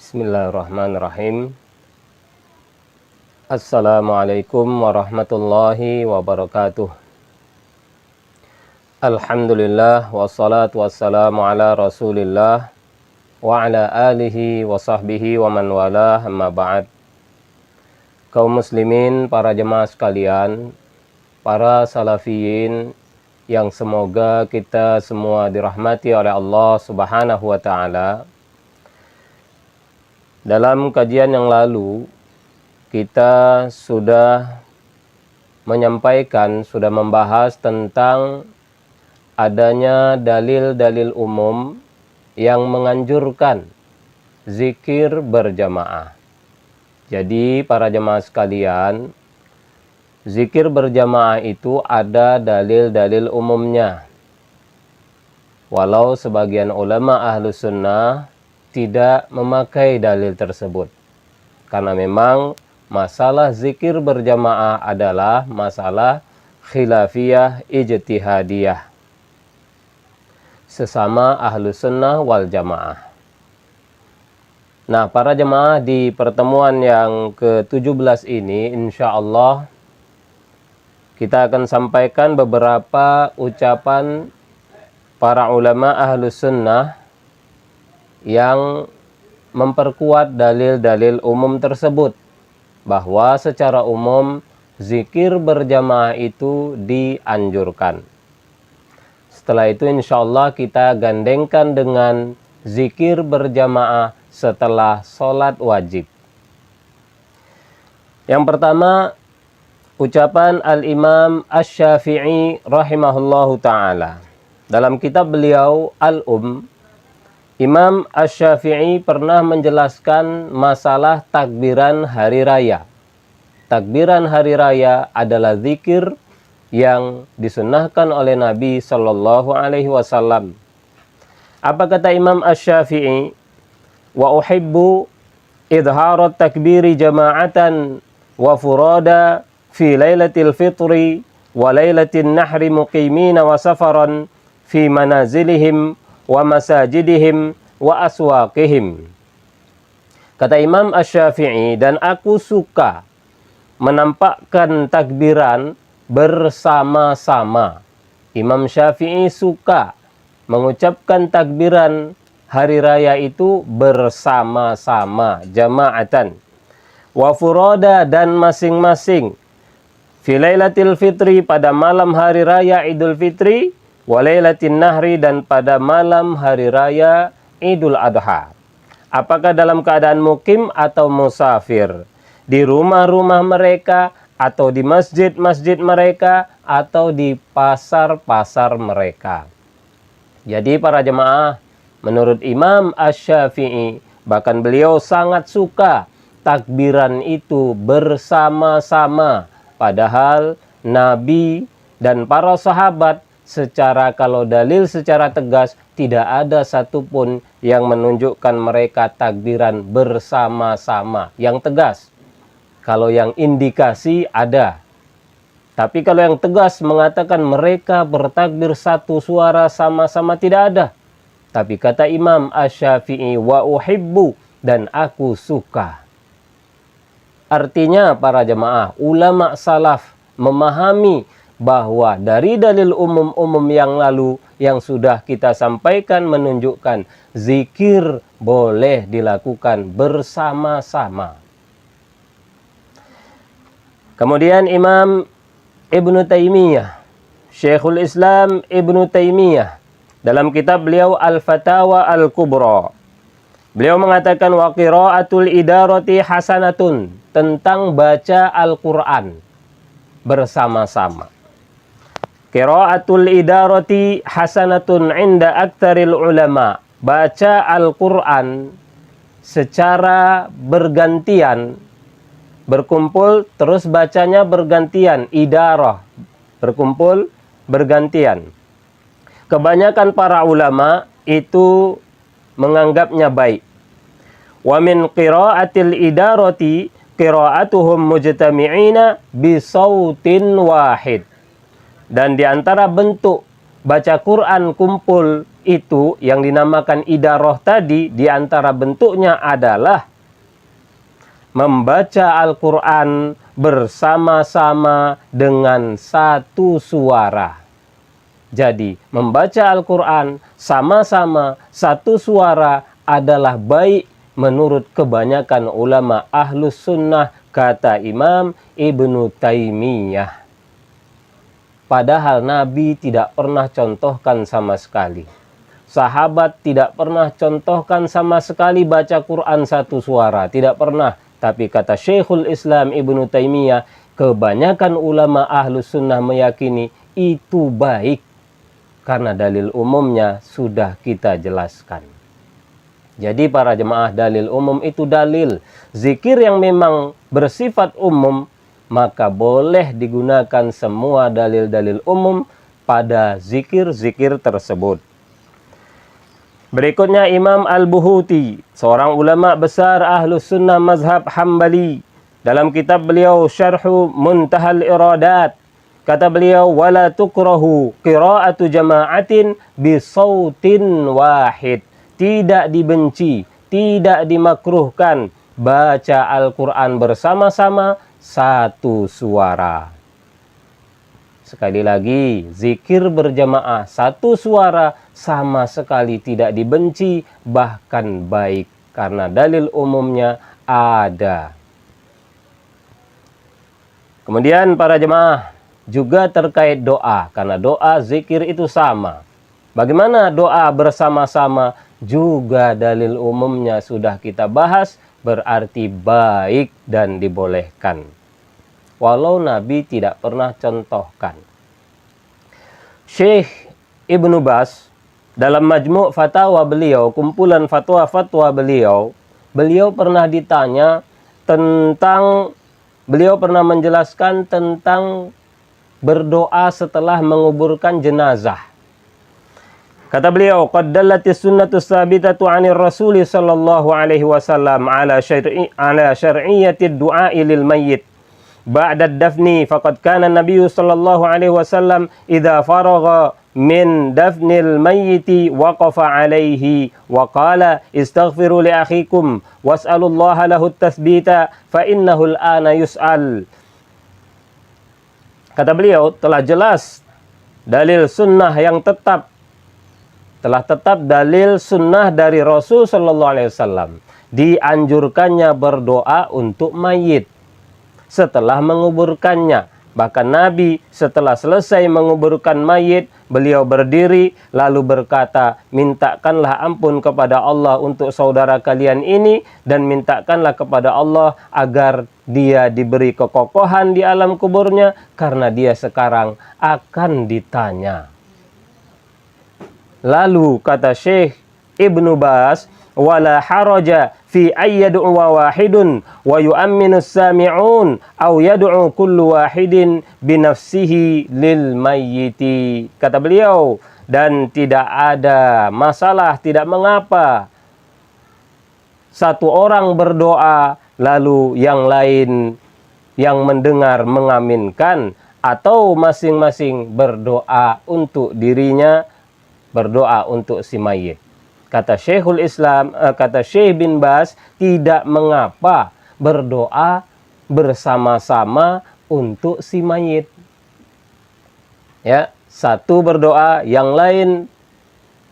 Bismillahirrahmanirrahim. Assalamualaikum warahmatullahi wabarakatuh. Alhamdulillah wassalatu wassalamu ala Rasulillah wa ala alihi wa sahbihi wa man wala, amma ba'd. Kaum muslimin, para jemaah sekalian, para salafiyin yang semoga kita semua dirahmati oleh Allah Subhanahu wa taala. Dalam kajian yang lalu, kita sudah menyampaikan, sudah membahas tentang adanya dalil-dalil umum yang menganjurkan zikir berjamaah. Jadi, para jemaah sekalian, zikir berjamaah itu ada dalil-dalil umumnya. Walau sebagian ulama Ahlus Sunnah tidak memakai dalil tersebut, karena memang masalah zikir berjamaah adalah masalah khilafiyah ijtihadiyah sesama Ahlus Sunnah wal Jamaah. Nah, para jemaah, di pertemuan yang ke-17 ini insya Allah kita akan sampaikan beberapa ucapan para ulama Ahlus Sunnah yang memperkuat dalil-dalil umum tersebut, bahwa secara umum zikir berjamaah itu dianjurkan. Setelah itu insya Allah kita gandengkan dengan zikir berjamaah setelah sholat wajib. Yang pertama, ucapan Al-Imam Asy-Syafi'i rahimahullahu ta'ala. Dalam kitab beliau Al-Um, Imam Asy-Syafi'i pernah menjelaskan masalah takbiran hari raya. Takbiran hari raya adalah zikir yang disunnahkan oleh Nabi Shallallahu Alaihi Wasallam. Apa kata Imam Asy-Syafi'i? Wa uhibbu idharat takbiri jama'atan wa furada fi lailatil fitri wa lailatin nahri muqimina wa safaran fi manazilihim wa masajidihim wa aswaqihim. Kata Imam Asy-Syafi'i, dan aku suka menampakkan takbiran bersama-sama. Imam Syafi'i suka mengucapkan takbiran hari raya itu bersama-sama, jama'atan. Wa furada, dan masing-masing. Fi lailatil fitri, pada malam hari raya Idul Fitri, walailatin nahri, dan pada malam hari raya Idul Adha. Apakah dalam keadaan mukim atau musafir, di rumah-rumah mereka, atau di masjid-masjid mereka, atau di pasar-pasar mereka. Jadi para jemaah, menurut Imam Asy-Syafi'i, bahkan beliau sangat suka takbiran itu bersama-sama. Padahal Nabi dan para sahabat kalau dalil secara tegas, tidak ada satupun yang menunjukkan mereka takbiran bersama-sama yang tegas. Kalau yang indikasi ada. Tapi kalau yang tegas mengatakan mereka bertakbir satu suara sama-sama, tidak ada. Tapi kata Imam Asy-Syafi'i, wa uhibbu, dan aku suka. Artinya para jemaah, ulama salaf memahami bahwa dari dalil umum-umum yang lalu yang sudah kita sampaikan menunjukkan zikir boleh dilakukan bersama-sama. Kemudian Imam Ibnu Taimiyah, Syekhul Islam Ibnu Taimiyah, dalam kitab beliau Al-Fatawa Al-Kubra, beliau mengatakan wa qiraatul idarati hasanatun, tentang baca Al-Quran bersama-sama. Qiraatul idarati hasanatun inda aktsaril ulama. Baca Al-Quran secara bergantian, berkumpul terus bacanya bergantian, idarah, berkumpul bergantian. Kebanyakan para ulama itu menganggapnya baik. Wa min qiraatil idarati qiraatuhum mujtami'ina bi sautin wahid. Dan di antara bentuk baca Quran kumpul itu yang dinamakan idaroh tadi, di antara bentuknya adalah membaca Al-Quran bersama-sama dengan satu suara. Jadi, membaca Al-Quran sama-sama satu suara adalah baik menurut kebanyakan ulama Ahlus Sunnah, kata Imam Ibnu Taimiyah. Padahal Nabi tidak pernah contohkan sama sekali. Sahabat tidak pernah contohkan sama sekali baca Quran satu suara. Tidak pernah. Tapi kata Syekhul Islam Ibnu Taimiyah, kebanyakan ulama Ahlus Sunnah meyakini itu baik. Karena dalil umumnya sudah kita jelaskan. Jadi para jemaah, dalil umum itu dalil. Zikir yang memang bersifat umum, maka boleh digunakan semua dalil-dalil umum pada zikir-zikir tersebut. Berikutnya Imam Al-Buhuti, seorang ulama besar Ahlus Sunnah Mazhab Hambali. Dalam kitab beliau Syarhu Muntahal Iradat, kata beliau, wala tukrahu qira'atu jama'atin bisautin wahid. Tidak dibenci, tidak dimakruhkan baca Al-Quran bersama-sama satu suara. Sekali lagi, zikir berjamaah satu suara sama sekali tidak dibenci, bahkan baik, karena dalil umumnya ada. Kemudian para jemaah, juga terkait doa, karena doa zikir itu sama. Bagaimana doa bersama-sama? Juga dalil umumnya sudah kita bahas, berarti baik dan dibolehkan. Walau Nabi tidak pernah contohkan. Syekh Ibnu Baz dalam Majmu' Fatawa beliau, kumpulan fatwa-fatwa beliau pernah ditanya tentang, beliau pernah menjelaskan tentang berdoa setelah menguburkan jenazah. Kata beliau, qad dallatis sunnatu tsabitatu 'anir rasul sallallahu alaihi wasallam ala syar'iyyatid du'a lil mayyit ba'da ad-dafni, faqad kana an-nabiy sallallahu alaihi wasallam idza faragha min dafnil mayyiti waqafa alaihi wa qala istaghfiru li akhikum was'alullaha lahu at-tathbita fa innahu al-ana yus'al. Kata beliau, telah jelas dalil sunnah yang telah tetap dalil sunnah dari Rasul sallallahu alaihi wasallam, dianjurkannya berdoa untuk mayit setelah menguburkannya. Bahkan Nabi setelah selesai menguburkan mayit, beliau berdiri lalu berkata, mintakanlah ampun kepada Allah untuk saudara kalian ini, dan mintakanlah kepada Allah agar dia diberi kekokohan di alam kuburnya, karena dia sekarang akan ditanya. Lalu kata Syekh Ibnu Baz, wala haraja fi ayyad'u wahidun wa yu'minu as-sami'un aw yad'u kullu wahidin binafsihi lil mayyiti. Kata beliau, dan tidak ada masalah, tidak mengapa satu orang berdoa lalu yang lain yang mendengar mengaminkan, atau masing-masing berdoa untuk dirinya, berdoa untuk si mayit. Kata Syekhul Islam, kata Syekh bin Baz, tidak mengapa berdoa bersama-sama untuk si mayit. Ya, satu berdoa, yang lain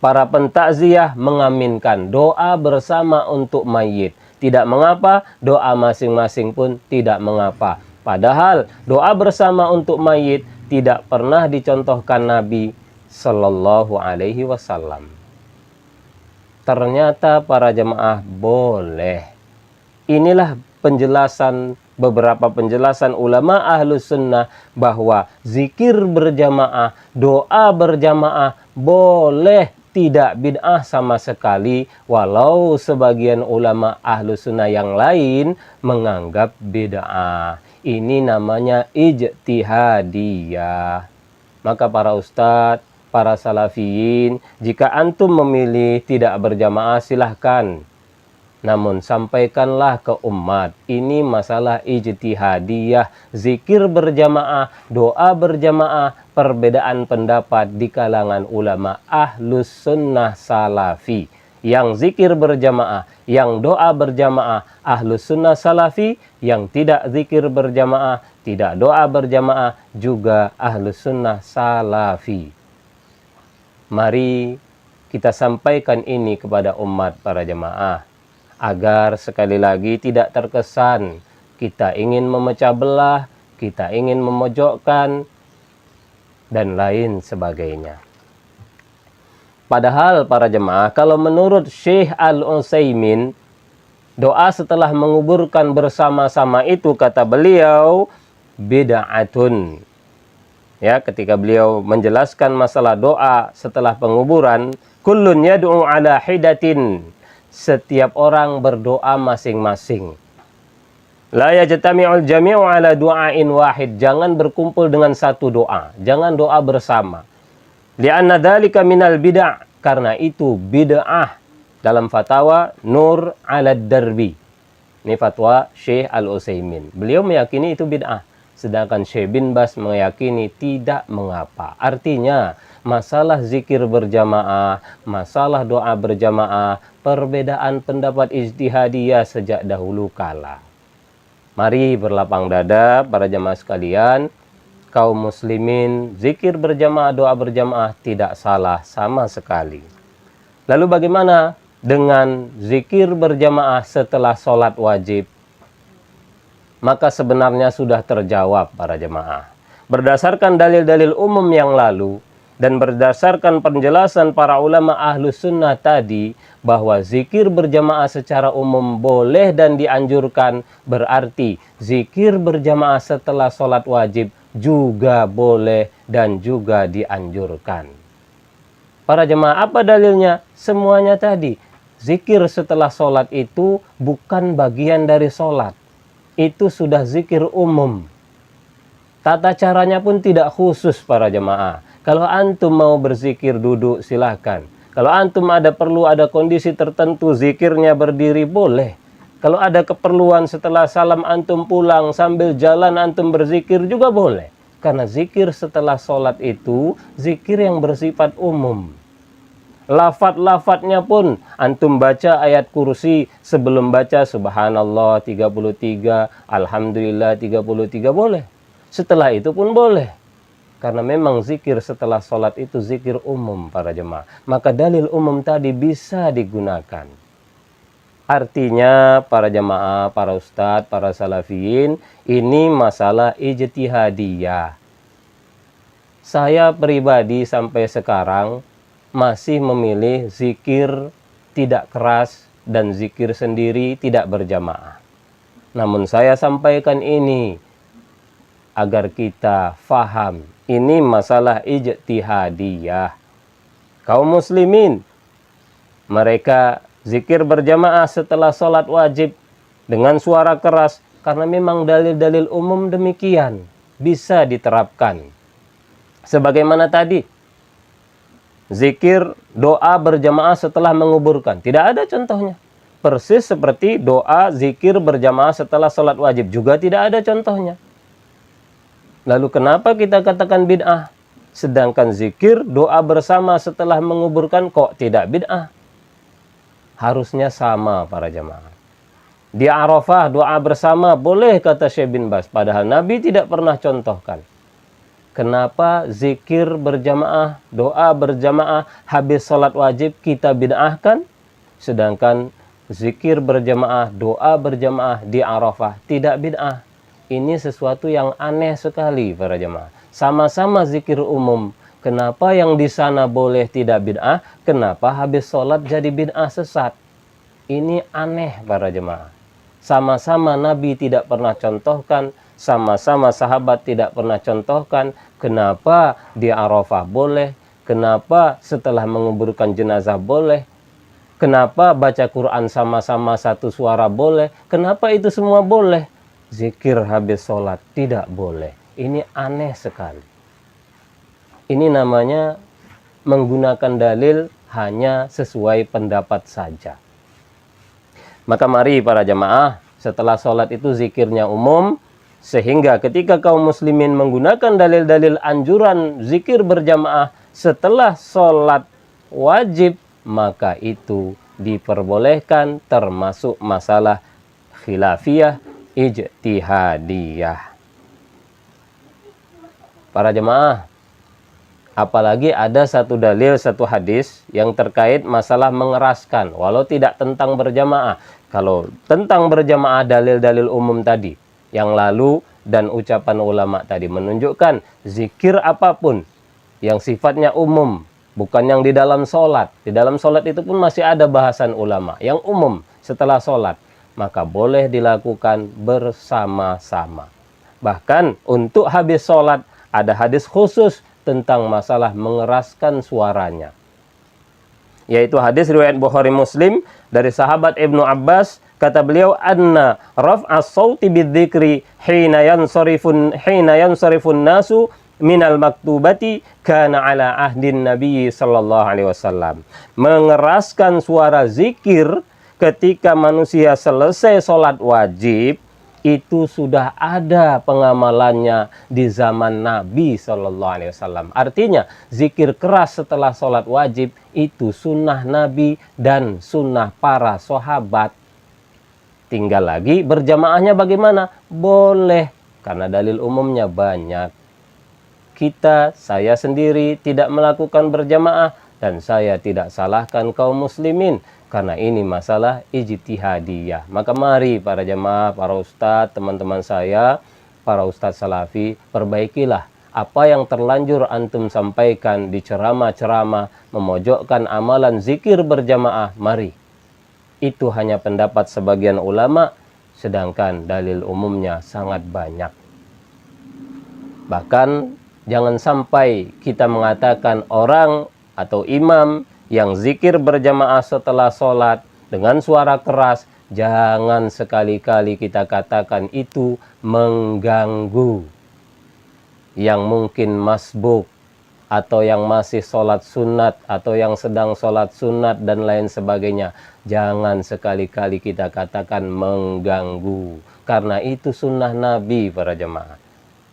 para pentakziah mengaminkan doa bersama untuk mayit. Tidak mengapa, doa masing-masing pun tidak mengapa. Padahal doa bersama untuk mayit tidak pernah dicontohkan Nabi sallallahu alaihi wasallam. Ternyata para jemaah boleh. Inilah penjelasan, beberapa penjelasan ulama Ahlus Sunnah bahwa zikir berjamaah, doa berjamaah boleh, tidak bid'ah sama sekali, walau sebagian ulama Ahlus Sunnah yang lain menganggap bid'ah. Ini namanya ijtihadiyah. Maka para ustadz, para salafiyin, jika antum memilih tidak berjamaah, silahkan. Namun sampaikanlah ke umat, ini masalah ijtihadiyah, zikir berjamaah, doa berjamaah, perbedaan pendapat di kalangan ulama ahlus sunnah salafi. Yang zikir berjamaah, yang doa berjamaah, ahlus sunnah salafi. Yang tidak zikir berjamaah, tidak doa berjamaah, juga ahlus sunnah salafi. Mari kita sampaikan ini kepada umat para jemaah, agar sekali lagi tidak terkesan kita ingin memecah belah, kita ingin memojokkan, dan lain sebagainya. Padahal para jemaah, kalau menurut Syekh Al-Utsaimin, doa setelah menguburkan bersama-sama itu, kata beliau, bid'atun. Ya, ketika beliau menjelaskan masalah doa setelah penguburan, kullun yad'u ala hidatin. Setiap orang berdoa masing-masing. La yajtami'ul jami'u ala du'ain wahid. Jangan berkumpul dengan satu doa. Jangan doa bersama. Li'anna dzalika minal bid'ah. Karena itu bid'ah. Dalam fatwa Nur ala Darbi. Ini fatwa Syekh Al-Utsaimin. Beliau meyakini itu bid'ah. Sedangkan Syekh bin Bas meyakini tidak mengapa. Artinya, masalah zikir berjamaah, masalah doa berjamaah, perbedaan pendapat ijtihadiyah sejak dahulu kala. Mari berlapang dada para jamaah sekalian, kaum muslimin, zikir berjamaah, doa berjamaah tidak salah sama sekali. Lalu bagaimana dengan zikir berjamaah setelah sholat wajib? Maka sebenarnya sudah terjawab para jemaah. Berdasarkan dalil-dalil umum yang lalu, dan berdasarkan penjelasan para ulama ahlus sunnah tadi, bahwa zikir berjamaah secara umum boleh dan dianjurkan, berarti zikir berjamaah setelah sholat wajib juga boleh dan juga dianjurkan. Para jemaah, apa dalilnya? Semuanya tadi. Zikir setelah sholat itu bukan bagian dari sholat. Itu sudah zikir umum. Tata caranya pun tidak khusus para jemaah. Kalau antum mau berzikir duduk silahkan. Kalau antum perlu ada kondisi tertentu zikirnya berdiri boleh. Kalau ada keperluan setelah salam antum pulang sambil jalan antum berzikir juga boleh. Karena zikir setelah sholat itu zikir yang bersifat umum. Lafat-lafatnya pun antum baca ayat kursi sebelum baca subhanallah 33, alhamdulillah 33 boleh. Setelah itu pun boleh. Karena memang zikir setelah sholat itu zikir umum para jemaah. Maka dalil umum tadi bisa digunakan. Artinya para jemaah, para ustadz, para salafiyin, ini masalah ijtihadiyah. Saya pribadi sampai sekarang masih memilih zikir tidak keras dan zikir sendiri tidak berjamaah. Namun saya sampaikan ini agar kita faham, ini masalah ijtihadiyah. Kaum muslimin, mereka zikir berjamaah setelah sholat wajib dengan suara keras karena memang dalil-dalil umum demikian bisa diterapkan. Sebagaimana tadi, zikir doa berjamaah setelah menguburkan. Tidak ada contohnya. Persis seperti doa zikir berjamaah setelah sholat wajib. Juga tidak ada contohnya. Lalu kenapa kita katakan bid'ah? Sedangkan zikir doa bersama setelah menguburkan kok tidak bid'ah? Harusnya sama para jamaah. Di Arafah doa bersama boleh kata Syekh bin Bas. Padahal Nabi tidak pernah contohkan. Kenapa zikir berjamaah, doa berjamaah habis sholat wajib kita bid'ahkan? Sedangkan zikir berjamaah, doa berjamaah di Arafah tidak bid'ah. Ini sesuatu yang aneh sekali para jamaah. Sama-sama zikir umum. Kenapa yang di sana boleh tidak bid'ah? Kenapa habis sholat jadi bid'ah sesat? Ini aneh para jemaah. Sama-sama Nabi tidak pernah contohkan, sama-sama sahabat tidak pernah contohkan. Kenapa di Arafah boleh? Kenapa setelah menguburkan jenazah boleh? Kenapa baca Quran sama-sama satu suara boleh? Kenapa itu semua boleh? Zikir habis sholat tidak boleh. Ini aneh sekali. Ini namanya menggunakan dalil hanya sesuai pendapat saja. Maka mari para jamaah, setelah sholat itu zikirnya umum, sehingga ketika kaum muslimin menggunakan dalil-dalil anjuran zikir berjamaah setelah sholat wajib, maka itu diperbolehkan, termasuk masalah khilafiyah ijtihadiyah. Para jemaah, apalagi ada satu dalil, satu hadis yang terkait masalah mengeraskan, walau tidak tentang berjamaah. Kalau tentang berjamaah, dalil-dalil umum tadi yang lalu dan ucapan ulama tadi menunjukkan zikir apapun yang sifatnya umum, bukan yang di dalam sholat. Di dalam sholat itu pun masih ada bahasan ulama yang umum setelah sholat, maka boleh dilakukan bersama-sama. Bahkan untuk habis sholat ada hadis khusus tentang masalah mengeraskan suaranya, yaitu hadis riwayat Bukhari Muslim dari sahabat Ibnu Abbas. Kata beliau, anna raf'as sauti bidzikri hina yansarifun nasu minal maktubati kana ala ahdin Nabi sallallahu alaihi wasallam. Mengeraskan suara zikir ketika manusia selesai sholat wajib itu sudah ada pengamalannya di zaman Nabi sallallahu alaihi wasallam. Artinya zikir keras setelah sholat wajib itu sunnah Nabi dan sunnah para sahabat. Tinggal lagi berjamaahnya bagaimana? Boleh, karena dalil umumnya banyak. Saya sendiri tidak melakukan berjamaah, dan saya tidak salahkan kaum muslimin, karena ini masalah ijtihadiyah. Maka mari para jamaah, para ustadz, teman-teman saya, para ustadz salafi, perbaikilah apa yang terlanjur antum sampaikan di ceramah-ceramah memojokkan amalan zikir berjamaah. Mari, itu hanya pendapat sebagian ulama, sedangkan dalil umumnya sangat banyak. Bahkan jangan sampai kita mengatakan orang atau imam yang zikir berjamaah setelah sholat dengan suara keras, jangan sekali-kali kita katakan itu mengganggu yang mungkin masbuk, atau yang masih sholat sunat, atau yang sedang sholat sunat, dan lain sebagainya. Jangan sekali-kali kita katakan mengganggu, karena itu sunnah Nabi para jemaah.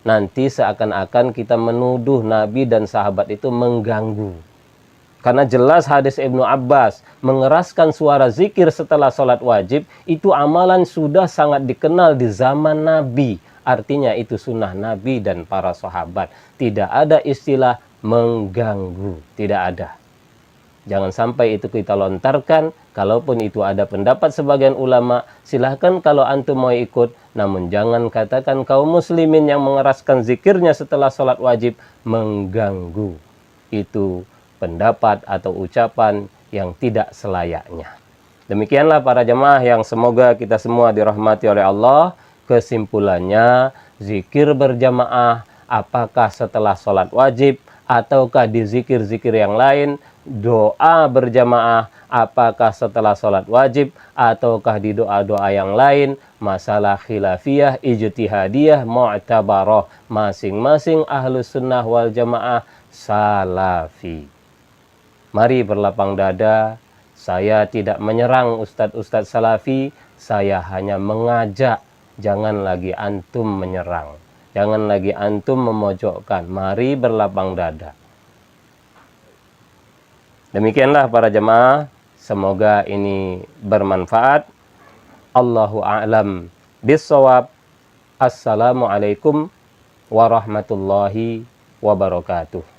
Nanti seakan-akan kita menuduh Nabi dan sahabat itu mengganggu. Karena jelas hadis Ibnu Abbas, mengeraskan suara zikir setelah sholat wajib, itu amalan sudah sangat dikenal di zaman Nabi. Artinya itu sunnah Nabi dan para sahabat. Tidak ada istilah mengganggu, tidak ada. Jangan sampai itu kita lontarkan. Kalaupun itu ada pendapat sebagian ulama, silahkan kalau antum mau ikut, namun jangan katakan kaum muslimin yang mengeraskan zikirnya setelah sholat wajib mengganggu. Itu pendapat atau ucapan yang tidak selayaknya. Demikianlah para jemaah yang semoga kita semua dirahmati oleh Allah. Kesimpulannya, zikir berjamaah apakah setelah sholat wajib ataukah di zikir-zikir yang lain, doa berjamaah apakah setelah sholat wajib ataukah di doa-doa yang lain, masalah khilafiyah ijtihadiyah mu'tabarah, masing-masing ahlus sunnah wal jamaah salafi. Mari berlapang dada, saya tidak menyerang ustadz-ustadz salafi, saya hanya mengajak, jangan lagi antum menyerang, jangan lagi antum memojokkan, mari berlapang dada. Demikianlah para jemaah, semoga ini bermanfaat. Allahu a'lam bissawab. Assalamualaikum warahmatullahi wabarakatuh.